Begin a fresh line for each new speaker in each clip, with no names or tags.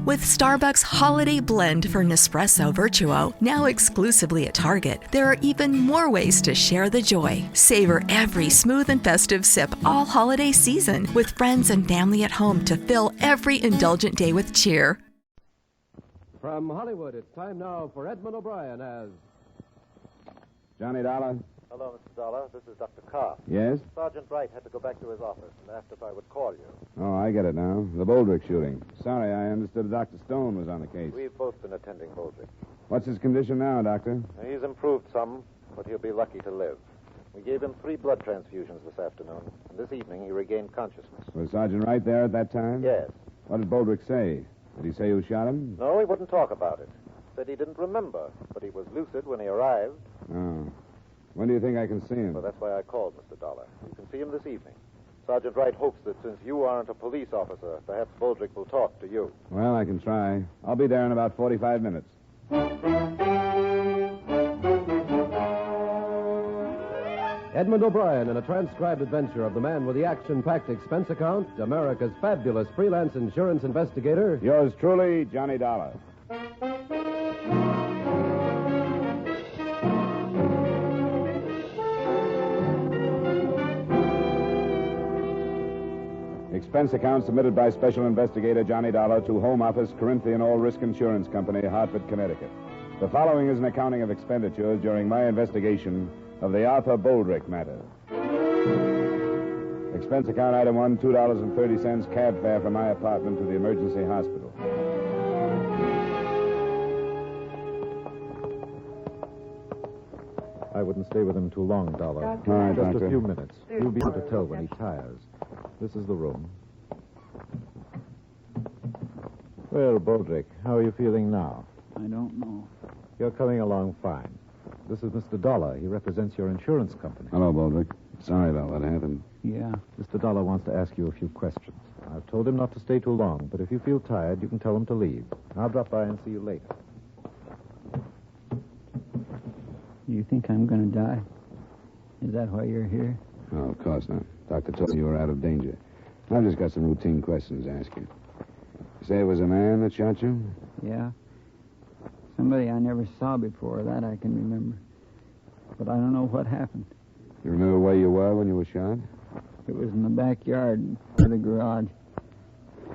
With Starbucks Holiday Blend for Nespresso Virtuo, now exclusively at Target, there are even more ways to share the joy. Savor every smooth and festive sip all holiday season with friends and family at home to fill every indulgent day with cheer.
From Hollywood, it's time now for Edmund O'Brien as...
Johnny Dollar?
Hello, Mr. Dollar. This is Dr. Carr.
Yes?
Sergeant Wright had to go back to his office and asked if I would call you.
Oh, I get it now. The Boldrick shooting. Sorry, I understood Dr. Stone was on the case.
We've both been attending Boldrick.
What's his condition now, Doctor?
He's improved some, but he'll be lucky to live. We gave him 3 blood transfusions this afternoon, and this evening he regained consciousness.
Was Sergeant Wright there at that time?
Yes.
What did Boldrick say? Did he say who shot him?
No, he wouldn't talk about it. Said he didn't remember, but he was lucid when he arrived.
Oh. When do you think I can see him?
Well, that's why I called, Mr. Dollar. You can see him this evening. Sergeant Wright hopes that since you aren't a police officer, perhaps Boldrick will talk to you.
Well, I can try. I'll be there in about 45 minutes.
Edmund O'Brien in a transcribed adventure of the man with the action-packed expense account, America's fabulous freelance insurance investigator.
Yours truly, Johnny Dollar. Expense account submitted by Special Investigator Johnny Dollar to Home Office, Corinthian All Risk Insurance Company, Hartford, Connecticut. The following is an accounting of expenditures during my investigation of the Arthur Boldrick matter. Expense account item 1, $2.30 cab fare from my apartment to the emergency hospital.
I wouldn't stay with him too long, Dollar.
All right,
Just
Doctor.
a few minutes. You'll be able to tell when he tires. This is the room. Well, Boldrick, how are you feeling now?
I don't know.
You're coming along fine. This is Mr. Dollar. He represents your insurance company.
Hello, Boldrick. Sorry about what happened.
Yeah.
Mr. Dollar wants to ask you a few questions. I've told him not to stay too long, but if you feel tired, you can tell him to leave. I'll drop by and see you later.
You think I'm going to die? Is that why you're here?
Oh, of course not. Doctor told you were out of danger. I've just got some routine questions to ask you. You say it was a man that shot you?
Yeah. Somebody I never saw before, that I can remember. But I don't know what happened.
You remember where you were when you were shot?
It was in the backyard by the garage.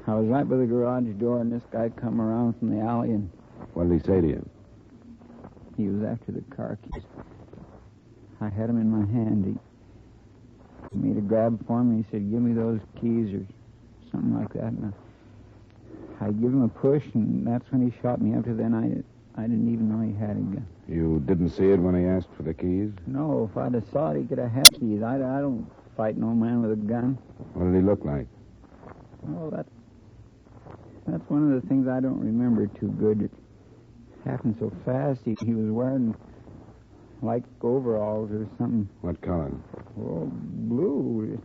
I was right by the garage door, and this guy come around from the alley, and
What did he say to you?
he was after the car keys. I had him in my hand. He made a grab for me. He said, "Give me those keys," or something like that. And I give him a push, and that's when he shot me. After then, I didn't even know he had a gun.
You didn't see it when he asked for the keys?
No, if I'd have saw it, he could have had keys. I don't fight no man with a gun.
What did he look like?
Oh, that's one of the things I don't remember too good. It happened so fast. He was wearing like overalls or something.
What color?
Oh, blue.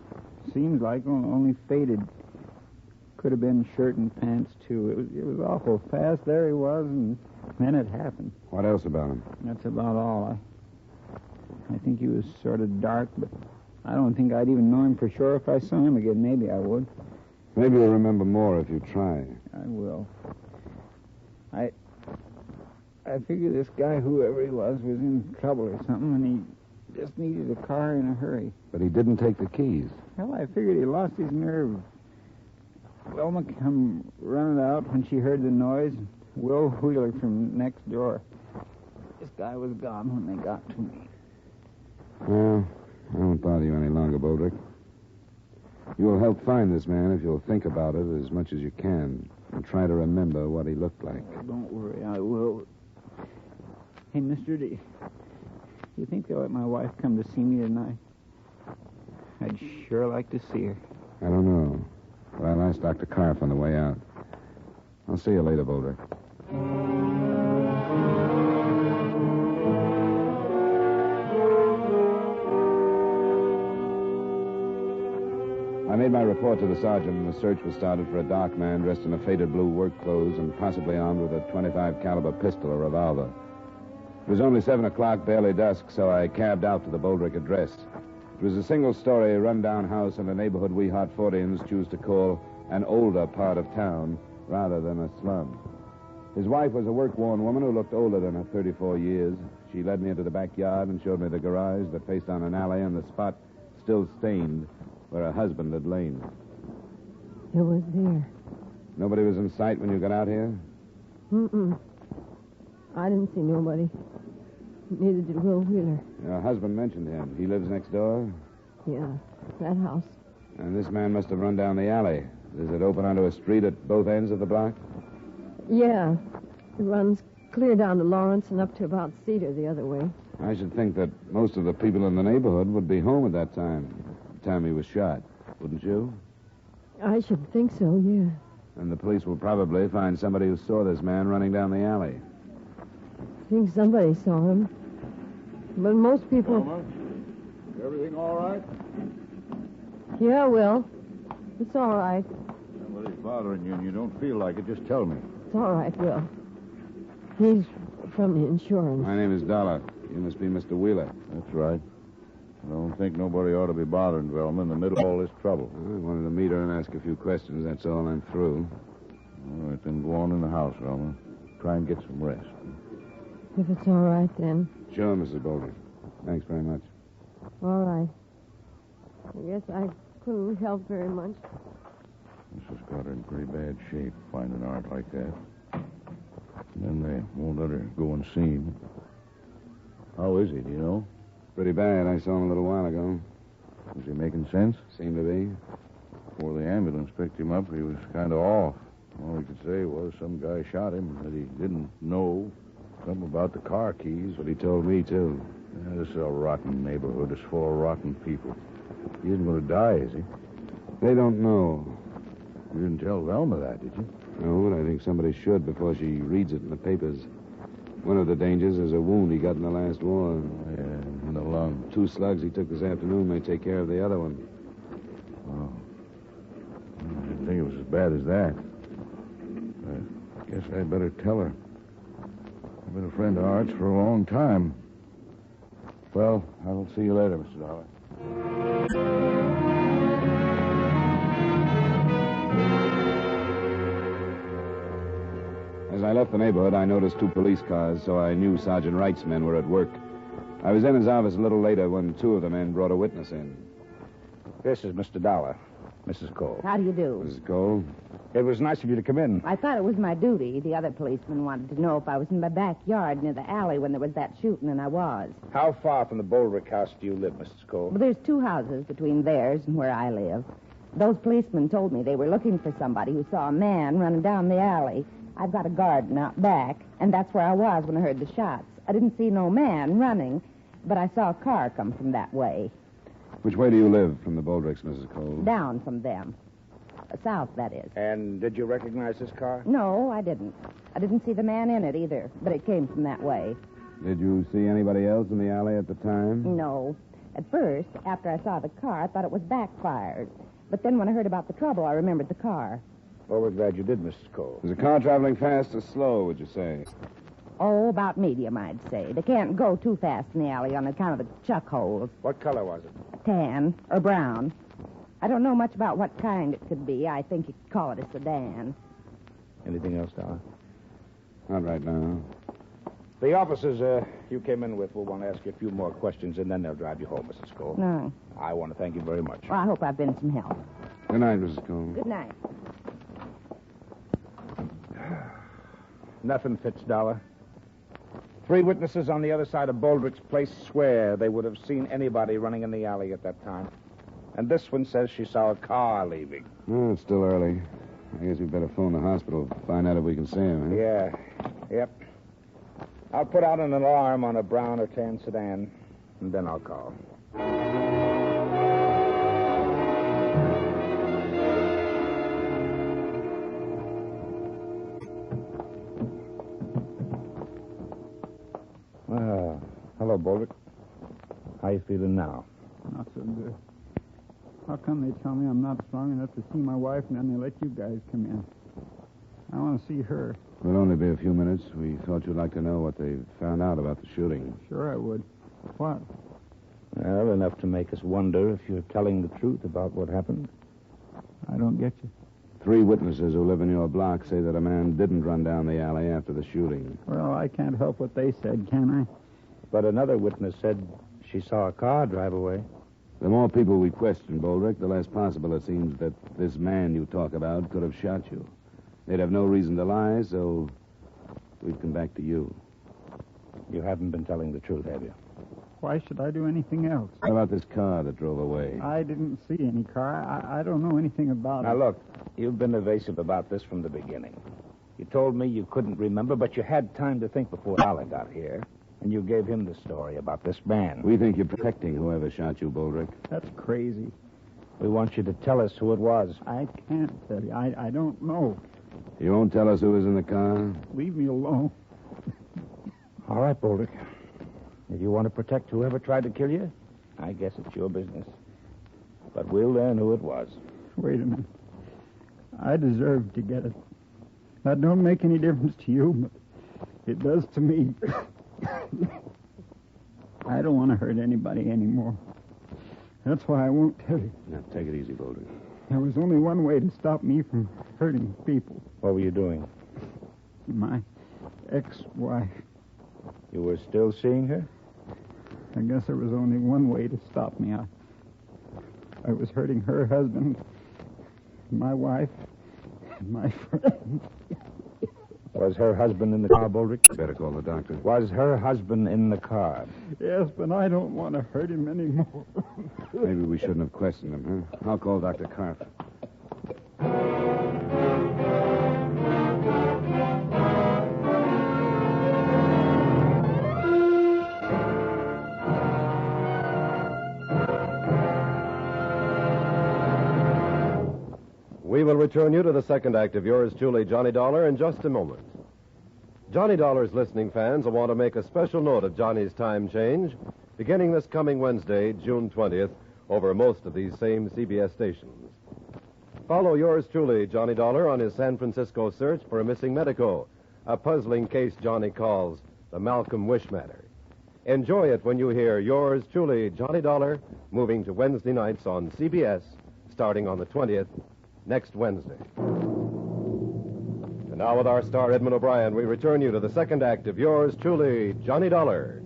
It seems like only faded. Could have been shirt and pants, too. It was awful fast. There he was, and then it happened.
What else about him?
That's about all. I think he was sort of dark, but I don't think I'd even know him for sure if I saw him again. Maybe I would.
Maybe you'll remember more if you try.
I will. I figure this guy, whoever he was in trouble or something, and he just needed a car in a hurry.
But he didn't take the keys.
Well, I figured he lost his nerve. Wilma come running out when she heard the noise. Will Wheeler from next door. This guy was gone when they got to me.
Well, I won't bother you any longer, Boldrick. You'll help find this man if you'll think about it as much as you can and try to remember what he looked like.
Oh, don't worry, I will. Hey, mister, do you think they'll let my wife come to see me tonight? I'd sure like to see her.
I don't know. But I'll ask Dr. Karff on the way out. I'll see you later, Boldrick. I made my report to the sergeant, and the search was started for a dark man dressed in a faded blue work clothes and possibly armed with a .25 caliber pistol or revolver. It was only 7 o'clock, barely dusk, so I cabbed out to the Boldrick address. It was a single-story, run-down house in a neighborhood we Hartfordians choose to call an older part of town, rather than a slum. His wife was a work-worn woman who looked older than her 34 years. She led me into the backyard and showed me the garage that faced on an alley and the spot still stained where her husband had lain.
It was there.
Nobody was in sight when you got out here?
Mm-mm. I didn't see nobody. Neither did Will Wheeler.
Your husband mentioned him. He lives next door?
Yeah, that house.
And this man must have run down the alley. Does it open onto a street at both ends of the block?
Yeah. It runs clear down to Lawrence and up to about Cedar the other way.
I should think that most of the people in the neighborhood would be home at that time. The time he was shot, wouldn't you?
I should think so, yeah.
And the police will probably find somebody who saw this man running down the alley.
I think somebody saw him. But most people...
Wilma, everything all right?
Yeah, Will. It's all right.
Somebody's bothering you and you don't feel like it, just tell me.
It's all right, Will. He's from the insurance.
My name is Dollar. You must be Mr. Wheeler.
That's right. I don't think nobody ought to be bothering Velma in the middle of all this trouble.
I wanted to meet her and ask a few questions. That's all. I'm through.
All right, then go on in the house, Velma. Try and get some rest.
If it's all right, then.
Sure, Mrs. Boldrick. Thanks very much.
All right. I guess I couldn't help very much.
This has got her in pretty bad shape, finding art like that. And then they won't let her go unseen. How is he, do you know?
Pretty bad. I saw him a little while ago.
Was he making sense?
Seemed to be.
Before the ambulance picked him up, he was kind of off. All he could say was some guy shot him, that he didn't know. Something about the car keys.
But he told me, too.
Yeah, this is a rotten neighborhood. It's full of rotten people. He isn't going to die, is he?
They don't know.
You didn't tell Velma that, did you?
No, but I think somebody should before she reads it in the papers. One of the dangers is a wound he got in the last war.
Yeah, in the lung.
2 slugs he took this afternoon may take care of the other one.
Oh. I didn't think it was as bad as that. I guess I'd better tell her. I've been a friend of Art's for a long time. Well, I'll see you later, Mr. Dollar.
As I left the neighborhood, I noticed 2 police cars, so I knew Sergeant Wright's men were at work. I was in his office a little later when 2 of the men brought a witness in.
This is Mr. Dollar, Mrs. Cole.
How do you do?
Mrs. Cole?
It was nice of you to come in.
I thought it was my duty. The other policeman wanted to know if I was in my backyard near the alley when there was that shooting, and I was.
How far from the Boldrick house do you live, Mrs. Cole?
Well, there's 2 houses between theirs and where I live. Those policemen told me they were looking for somebody who saw a man running down the alley. I've got a garden out back, and that's where I was when I heard the shots. I didn't see no man running, but I saw a car come from that way.
Which way do you live from the Boldricks, Mrs. Cole?
Down from them. South, that is.
And did you recognize this car?
No, I didn't. I didn't see the man in it either, but it came from that way.
Did you see anybody else in the alley at the time?
No. At first, after I saw the car, I thought it was backfired. But then when I heard about the trouble, I remembered the car.
Well, we're glad you did, Mrs. Cole.
Was the car traveling fast or slow, would you say?
Oh, about medium, I'd say. They can't go too fast in the alley on account of the chuck holes.
What color was it?
Tan or brown. I don't know much about what kind it could be. I think you could call it a sedan.
Anything else, Dollar?
Not right now.
The officers you came in with will want to ask you a few more questions, and then they'll drive you home, Mrs. Cole.
No.
I want to thank you very much.
Well, I hope I've been some help.
Good night, Mrs. Cole.
Good night.
Nothing fits, Dollar. 3 witnesses on the other side of Boldrick's place swear they would have seen anybody running in the alley at that time. And this one says she saw a car leaving.
Oh, it's still early. I guess we'd better phone the hospital, find out if we can see him, huh?
Yeah. Yep. I'll put out an alarm on a brown or tan sedan, and then I'll call. Hello, Boldrick. How you feeling now?
Not so good. How come they tell me I'm not strong enough to see my wife and then they let you guys come in? I want to see her.
It'll only be a few minutes. We thought you'd like to know what they found out about the shooting.
Sure I would. What?
Well, enough to make us wonder if you're telling the truth about what happened.
I don't get you.
3 witnesses who live in your block say that a man didn't run down the alley after the shooting.
Well, I can't help what they said, can I?
But another witness said she saw a car drive away.
The more people we question, Boldrick, the less possible it seems that this man you talk about could have shot you. They'd have no reason to lie, so we've come back to you.
You haven't been telling the truth, have you?
Why should I do anything else?
What about this car that drove away?
I didn't see any car. I don't know anything about
Now,
it.
look, you've been evasive about this from the beginning. You told me you couldn't remember, but you had time to think before Dollar got here, and you gave him the story about this man.
We think you're protecting whoever shot you, Boldrick.
That's crazy.
We want you to tell us who it was.
I can't tell you. I don't know.
You won't tell us who was in the car?
Leave me alone.
All right, Boldrick. If you want to protect whoever tried to kill you, I guess it's your business. But we'll learn who it was.
Wait a minute. I deserve to get it. That don't make any difference to you, but it does to me. I don't want to hurt anybody anymore. That's why I won't tell you.
Now, take it easy, Boldrick.
There was only one way to stop me from hurting people.
What were you doing?
My ex-wife.
You were still seeing her?
I guess there was only one way to stop me. I was hurting her husband, my wife, and my friend.
Was her husband in the car, Boldrick?
Better call the doctor.
Was her husband in the car?
Yes, but I don't want to hurt him anymore.
Maybe we shouldn't have questioned him, huh? I'll call Dr. Karp.
We will return you to the second act of yours truly, Johnny Dollar, in just a moment. Johnny Dollar's listening fans will want to make a special note of Johnny's time change, beginning this coming Wednesday, June 20th, over most of these same CBS stations. Follow yours truly, Johnny Dollar, on his San Francisco search for a missing medico, a puzzling case Johnny calls the Malcolm Wish matter. Enjoy it when you hear yours truly, Johnny Dollar, moving to Wednesday nights on CBS, starting on the 20th, next Wednesday. And now with our star, Edmund O'Brien, we return you to the second act of yours truly, Johnny Dollar.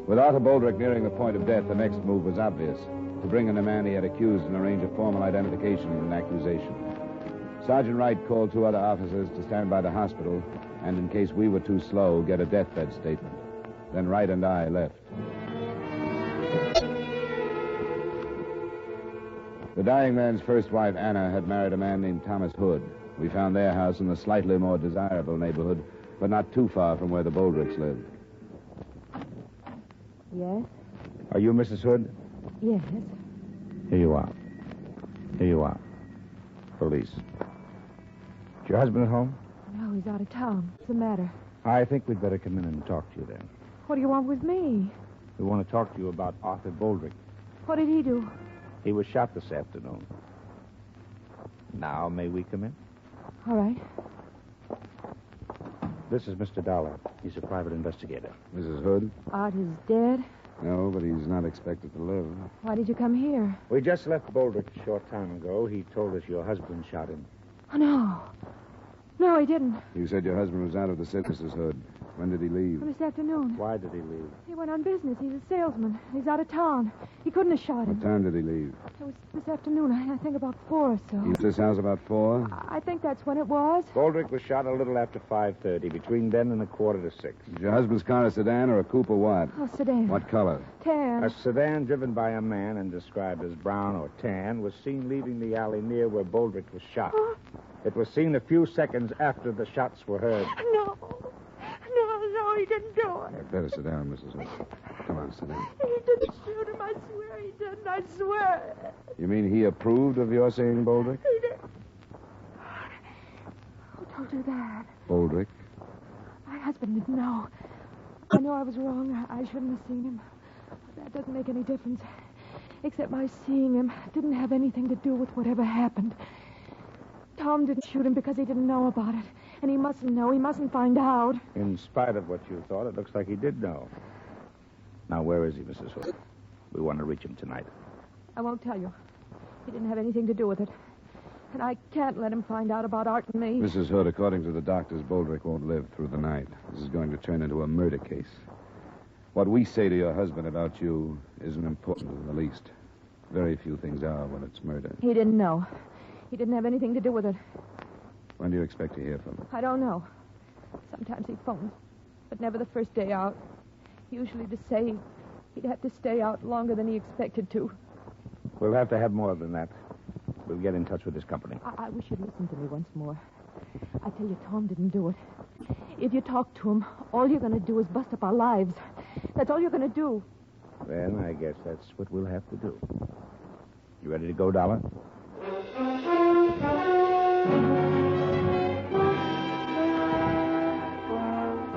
With Arthur Boldrick nearing the point of death, the next move was obvious: to bring in the man he had accused and arrange a formal identification and accusation. Sergeant Wright called 2 other officers to stand by the hospital and, in case we were too slow, get a deathbed statement. Then Wright and I left. The dying man's first wife, Anna, had married a man named Thomas Hood. We found their house in the slightly more desirable neighborhood, but not too far from where the Boldricks lived.
Yes?
Are you Mrs. Hood?
Yes.
Here you are. Here you are. Police. Is your husband at home?
No, he's out of town. What's the matter?
I think we'd better come in and talk to you then.
What do you want with me?
We want to talk to you about Arthur Boldrick.
What did he do?
He was shot this afternoon. Now, may we come in?
All right.
This is Mr. Dollar. He's a private investigator.
Mrs. Hood?
Art is dead.
No, but he's not expected to live.
Why did you come here?
We just left Boldrick a short time ago. He told us your husband shot him.
Oh, no. No, he didn't.
You said your husband was out of the city, Mrs. Hood. When did he leave?
This afternoon.
Why did he leave?
He went on business. He's a salesman. He's out of town. He couldn't have shot him.
What time did he leave?
It was this afternoon. I think about 4 or so.
He left this house about 4?
I think that's when it was.
Boldrick was shot a little after 5:30, between then and 5:45.
Is your husband's car a sedan or a coupe or what?
Oh, sedan.
What color?
Tan.
A sedan driven by a man and described as brown or tan was seen leaving the alley near where Boldrick was shot. It was seen a few seconds after the shots were heard.
No. No, he didn't do it.
I'd better sit down, Mrs. Hood. Come on, sit down.
He didn't shoot him. I swear he didn't. I swear.
You mean he approved of your seeing Boldrick?
He did. Who told you that?
Boldrick?
My husband didn't know. I know I was wrong. I shouldn't have seen him. But that doesn't make any difference. Except my seeing him didn't have anything to do with whatever happened. Tom didn't shoot him because he didn't know about it. And he mustn't know. He mustn't find out.
In spite of what you thought, it looks like he did know. Now, where is he, Mrs. Hood? We want to reach him tonight.
I won't tell you. He didn't have anything to do with it. And I can't let him find out about Art and me.
Mrs. Hood, according to the doctors, Boldrick won't live through the night. This is going to turn into a murder case. What we say to your husband about you isn't important in the least. Very few things are when it's murder.
He didn't know. He didn't have anything to do with it.
When do you expect to hear from him?
I don't know. Sometimes he phones, but never the first day out. Usually to say he'd have to stay out longer than he expected to.
We'll have to have more than that. We'll get in touch with his company.
I wish you'd listen to me once more. I tell you, Tom didn't do it. If you talk to him, all you're going to do is bust up our lives. That's all you're going to do.
Then I guess that's what we'll have to do. You ready to go, Dollar?
By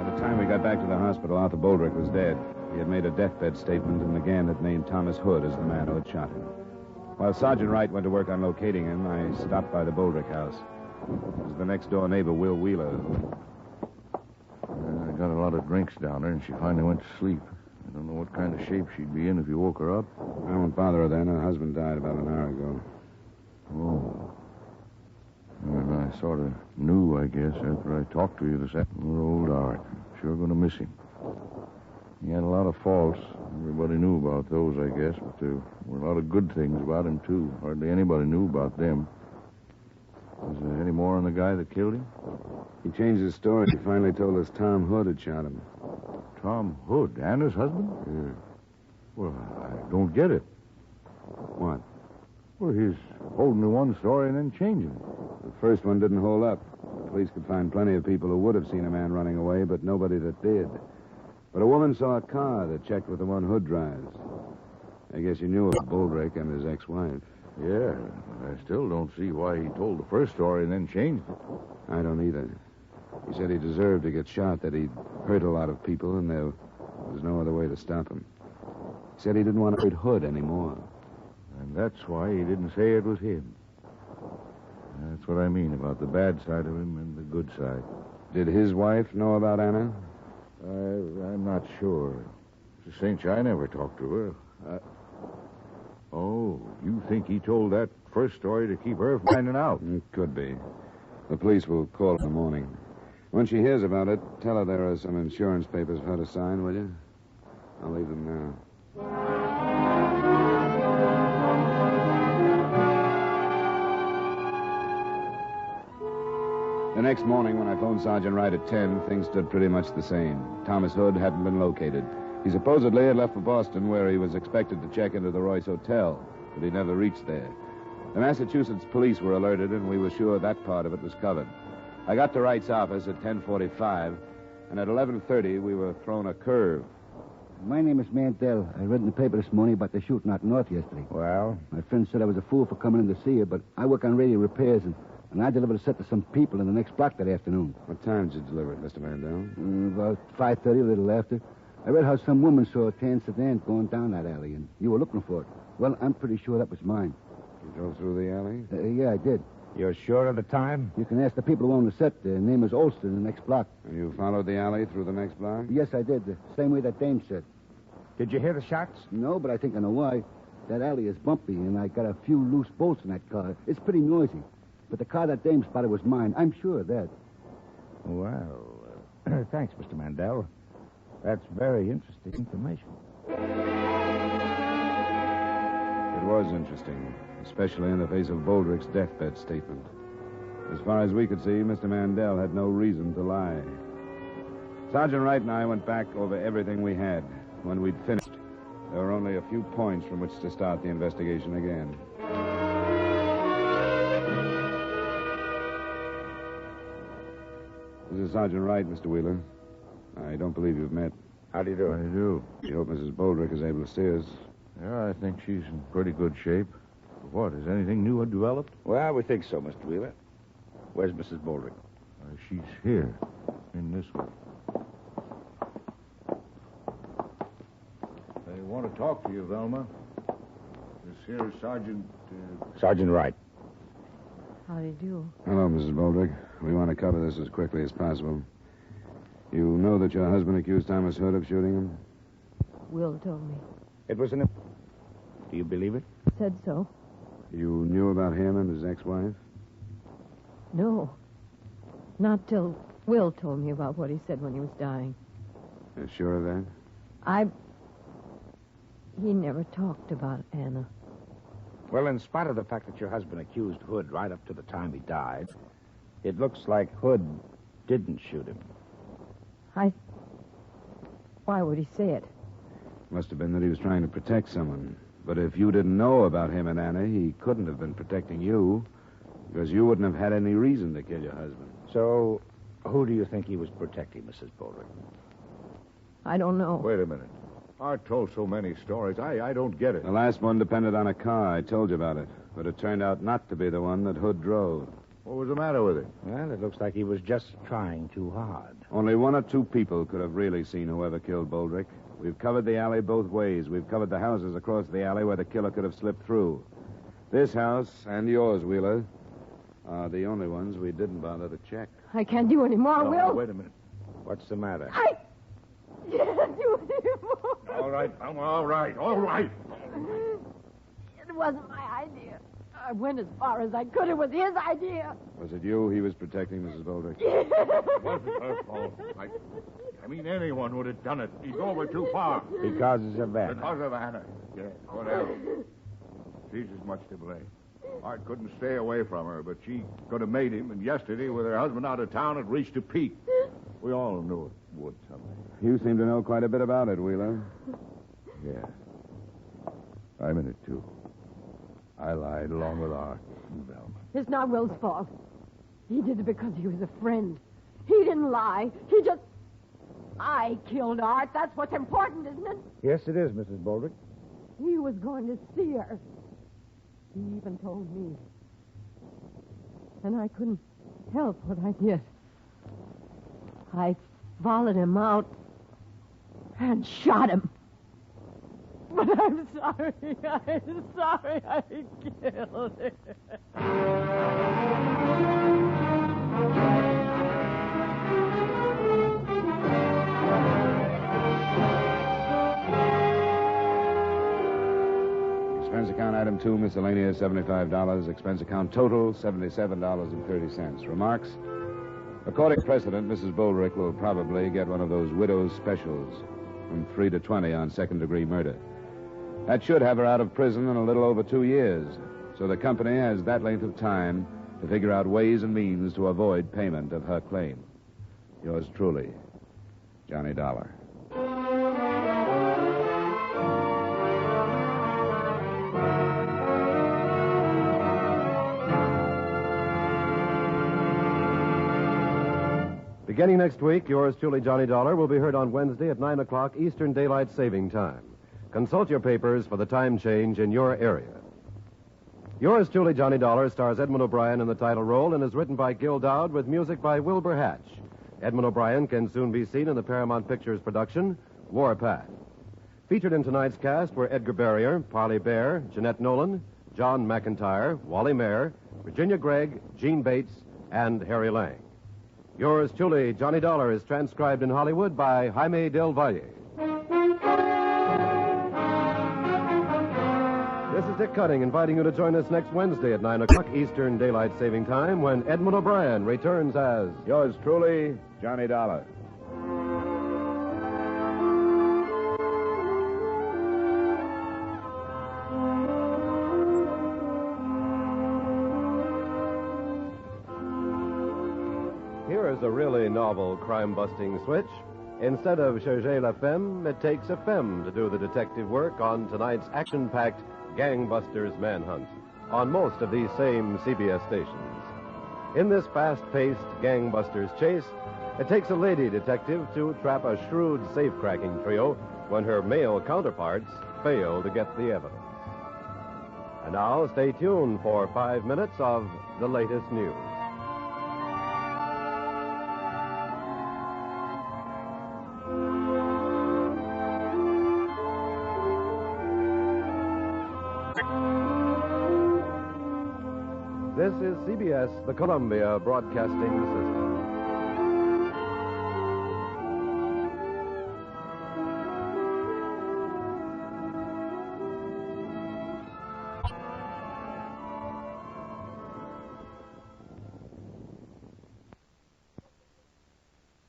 the time we got back to the hospital, Arthur Boldrick was dead. He had made a deathbed statement and again had named Thomas Hood as the man who had shot him. While Sergeant Wright went to work on locating him, I stopped by the Boldrick house. It was the next-door neighbor, Will Wheeler, who...
I got a lot of drinks down there, and she finally went to sleep. I don't know what kind of shape she'd be in if you woke her up.
I won't bother her then. Her husband died about an hour ago.
Oh. Well, I sort of knew, I guess, after I talked to you this afternoon. Old Art. Sure going to miss him. He had a lot of faults. Everybody knew about those, I guess, but there were a lot of good things about him, too. Hardly anybody knew about them. Was there any more on the guy that killed him?
He changed his story. He finally told us Tom Hood had shot him.
Tom Hood, Anna's husband?
Yeah.
Well, I don't get it.
What?
Well, he's holding to one story and then changing it.
The first one didn't hold up. The police could find plenty of people who would have seen a man running away, but nobody that did. But a woman saw a car that checked with the one Hood drives. I guess you knew of Boldrick and his ex-wife.
Yeah, but I still don't see why he told the first story and then changed it.
I don't either. He said he deserved to get shot, that he'd hurt a lot of people, and there was no other way to stop him. He said he didn't want to hurt Hood anymore.
And that's why he didn't say it was him. That's what I mean about the bad side of him and the good side.
Did his wife know about Anna?
I'm not sure. Mrs. St. I never talked to her. Oh, you think he told that first story to keep her from finding out?
It could be. The police will call in the morning. When she hears about it, tell her there are some insurance papers for her to sign, will you? I'll leave them now. The next morning, when I phoned Sergeant Wright at 10, things stood pretty much the same. Thomas Hood hadn't been located. He supposedly had left for Boston, where he was expected to check into the Royce Hotel, but he never reached there. The Massachusetts police were alerted, and we were sure that part of it was covered. I got to Wright's office at 10:45, and at 11:30 we were thrown a curve.
My name is Mandel. I read in the paper this morning about the shooting out north yesterday.
Well?
My friend said I was a fool for coming in to see you, but I work on radio repairs, and I delivered a set to some people in the next block that afternoon.
What time did you deliver it, Mr. Mandel?
About 5:30, a little after. I read how some woman saw a tan sedan going down that alley, and you were looking for it. Well, I'm pretty sure that was mine.
You drove through the alley?
Yeah, I did.
You're sure of the time?
You can ask the people who own the set. Their name is Olson in the next block.
And you followed the alley through the next block?
Yes, I did. The same way that dame said.
Did you hear the shots?
No, but I think I know why. That alley is bumpy, and I got a few loose bolts in that car. It's pretty noisy. But the car that dame spotted was mine. I'm sure of that.
Well, thanks, Mr. Mandel. That's very interesting information.
It was interesting, especially in the face of Boldrick's deathbed statement. As far as we could see, Mr. Mandel had no reason to lie. Sergeant Wright and I went back over everything we had. When we'd finished, there were only a few points from which to start the investigation again. This is Sergeant Wright, Mr. Wheeler. I don't believe you've met.
How do you do?
I do.
We hope Mrs. Boldrick is able to see us.
Yeah, I think she's in pretty good shape. What, has anything new developed?
Well, we think so, Mr. Wheeler. Where's Mrs. Boldrick?
She's here, in this one. They want to talk to you, Velma. This here is Sergeant...
Sergeant Wright.
How do you do?
Hello, Mrs. Boldrick. We want to cover this as quickly as possible. You know that your husband accused Thomas Hood of shooting him?
Will told me.
It was an... Do you believe it?
Said so.
You knew about him and his ex-wife?
No. Not till Will told me about what he said when he was dying.
You're sure of that?
He never talked about Anna.
Well, in spite of the fact that your husband accused Hood right up to the time he died, it looks like Hood didn't shoot him.
Why would he say it?
Must have been that he was trying to protect someone. But if you didn't know about him and Anna, he couldn't have been protecting you, because you wouldn't have had any reason to kill your husband.
So, who do you think he was protecting, Mrs. Boldrick?
I don't know.
Wait a minute. Art told so many stories. I don't get it.
The last one depended on a car. I told you about it. But it turned out not to be the one that Hood drove.
What was the matter with it?
Well, it looks like he was just trying too hard.
Only one or two people could have really seen whoever killed Boldrick. We've covered the alley both ways. We've covered the houses across the alley where the killer could have slipped through. This house and yours, Wheeler, are the only ones we didn't bother to check.
I can't do any more, Will.
Wait a minute.
What's the matter?
I can't do any more.
All right. All right.
It wasn't my idea. I went as far as I could. It was his idea.
Was it you he was protecting, Mrs. Boldrick?
It wasn't her fault. I mean, anyone would have done it. He's over too far.
Because of Anna.
Because of Anna. Yeah, whatever. She's as much to blame. Art couldn't stay away from her, but she could have made him, and yesterday, with her husband out of town, it reached a peak. We all knew it would someday.
You seem to know quite a bit about it, Wheeler.
Yeah. I'm in it, too. I lied along with Art and Velma.
It's not Will's fault. He did it because he was a friend. He didn't lie. I killed Art. That's what's important, isn't it?
Yes, it is, Mrs. Boldrick.
He was going to see her. He even told me. And I couldn't help what I did. I followed him out and shot him. But I'm sorry. I'm sorry I killed him.
Expense account item 2, miscellaneous, $75. Expense account total, $77.30. Remarks? According to precedent, Mrs. Boldrick will probably get one of those widow's specials from 3 to 20 on second-degree murder. That should have her out of prison in a little over 2 years. So the company has that length of time to figure out ways and means to avoid payment of her claim. Yours truly, Johnny Dollar.
Beginning next week, yours truly, Johnny Dollar, will be heard on Wednesday at 9 o'clock Eastern Daylight Saving Time. Consult your papers for the time change in your area. Yours truly, Johnny Dollar, stars Edmund O'Brien in the title role and is written by Gil Dowd with music by Wilbur Hatch. Edmund O'Brien can soon be seen in the Paramount Pictures production, Warpath. Featured in tonight's cast were Edgar Barrier, Parley Bear, Jeanette Nolan, John McIntyre, Wally Mayer, Virginia Gregg, Gene Bates, and Harry Lang. Yours truly, Johnny Dollar, is transcribed in Hollywood by Jaime Del Valle. This is Dick Cutting inviting you to join us next Wednesday at 9 o'clock Eastern Daylight Saving Time when Edmund O'Brien returns as
Yours truly, Johnny Dollar.
Here is a really novel crime-busting switch. Instead of chercher la femme, it takes a femme to do the detective work on tonight's action-packed Gangbusters Manhunt on most of these same CBS stations. In this fast-paced Gangbusters chase, it takes a lady detective to trap a shrewd safe-cracking trio when her male counterparts fail to get the evidence. And now, stay tuned for 5 minutes of the latest news. This is CBS, the Columbia Broadcasting System.